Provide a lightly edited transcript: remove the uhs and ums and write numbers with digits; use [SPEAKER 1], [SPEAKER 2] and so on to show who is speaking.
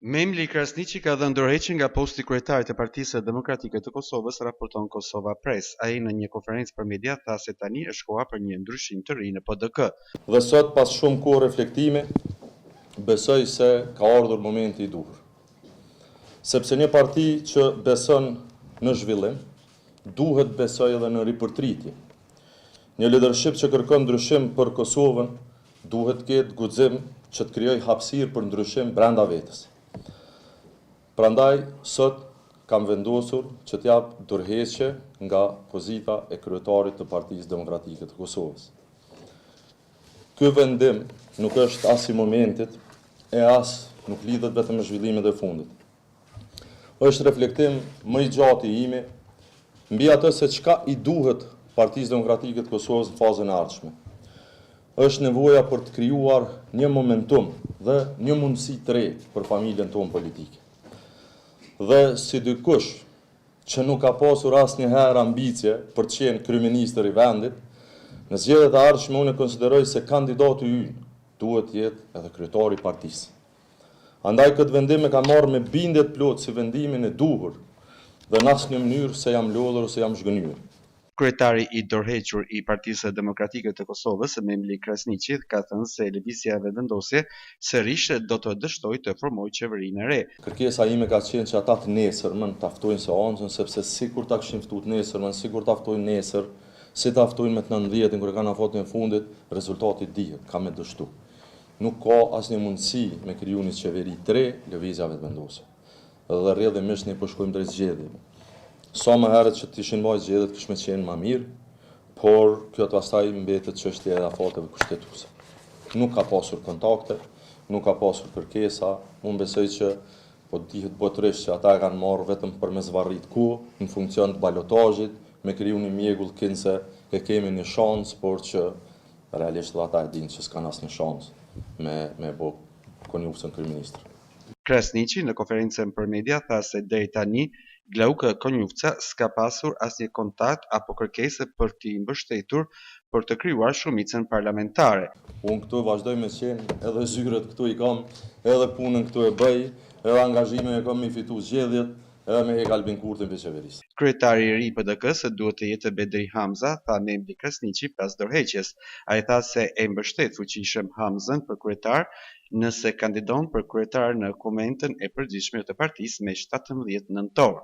[SPEAKER 1] Memli Krasniqi ka dhënë dorëheqjen nga posti i kryetarit të Partisë Demokratike të Kosovës, raporton Kosova Press. Ai në një konferencë për media tha se tani është koha për një ndryshim të ri në PDK.
[SPEAKER 2] Dhe sot pas shumë kohë reflektimi, besoj se ka ardhur momenti i duhur. Sepse një parti që beson në zhvillim, duhet besoj edhe në ripërtritje. Një leadership që kërkon ndryshim për Kosovën, duhet ketë guxim që të krijojë hapësirë për ndryshim brenda vetes. Prandaj, sot kam vendosur që t'jap dorëheqje nga pozita e kryetarit të Partisë Demokratike të Kosovës. Ky vendim nuk është as i momentit e as nuk lidhet vetëm me zhvillimet e fundit. Është reflektim më i gjatë i imi mbi atë se çka i duhet Partisë Demokratike të Kosovës në fazën e ardhshme. Është nevoja për të krijuar një momentum dhe një mundësi të re për familjen tonë politike. Dhe si dikush që nuk ka pasur asnjëherë ambicie për të qenë kryeministër i vendit, në zgjedhjet e ardhshme unë konsideroj se kandidati ynë duhet të jetë edhe kryetari i partisë. Andaj këtë vendim e kam marrë me bindje të plotë si vendimin e duhur dhe në asnjë mënyrë se jam lodhur ose jam zhgënjur.
[SPEAKER 1] Kryetari i dorëhequr i Partisë Demokratike të Kosovës, Memli Krasniqi, ka thënë se lëvizja e vendosje sërish do të dështojë të formojë qeverinë e re.
[SPEAKER 2] Kërkesa ime ka qenë që ata të nesërmën ta ftojnë seancën, sepse sikur ta kishin ftuar nesërmën, sikur ta ftojnë nesër, si ta ftojnë me 19 kur kanë afotën e fundit, rezultati dihet, ka me dështu. Nuk ka asnjë mundësi me kriju një qeveri të re lëvizjave të vendosje. Dhe rrjedhimisht ne po shkojmë drejt zgjedhjeve. Sa më herët që të ishin mbajtur zgjedhjet kishme qenë më mirë, por kjo pastaj mbetet çështja e afateve kushtetuese. Nuk ka pasur kontakte, nuk ka pasur kërkesa, unë besoj që po dihet botërisht që ata e kanë marrë vetëm për me zvarrit kohë në funksion të balotazhit, me kriju një mjegull kinse e kemi një shans, por që realisht ata e dinë që s'kan asnjë shans me bë konjunktën kryeministër.
[SPEAKER 1] Krasniqi në konferencën për media tha se deri tani Glauka Konjufca s'ka pasur asnjë kontakt apo kërkesë për t'i mbështetur për të krijuar shumicën parlamentare.
[SPEAKER 2] Unë këtu vazhdoj me qenë, edhe zyrët këtu i kam, edhe punën këtu e bëj, edhe angazhimin e kam me fitu zgjedhjet, edhe me hek Albin Kurtin për qeverisë.
[SPEAKER 1] Kryetari i ri i PDK-s duhet të jetë Bedri Hamza, tha Memli Krasniqi pas dorëheqjes. Ai tha se e mbështet fuqishëm Hamzën për kryetar nëse kandidon për kryetar në komentën e përgjithshme të partisë me 17 nëntor.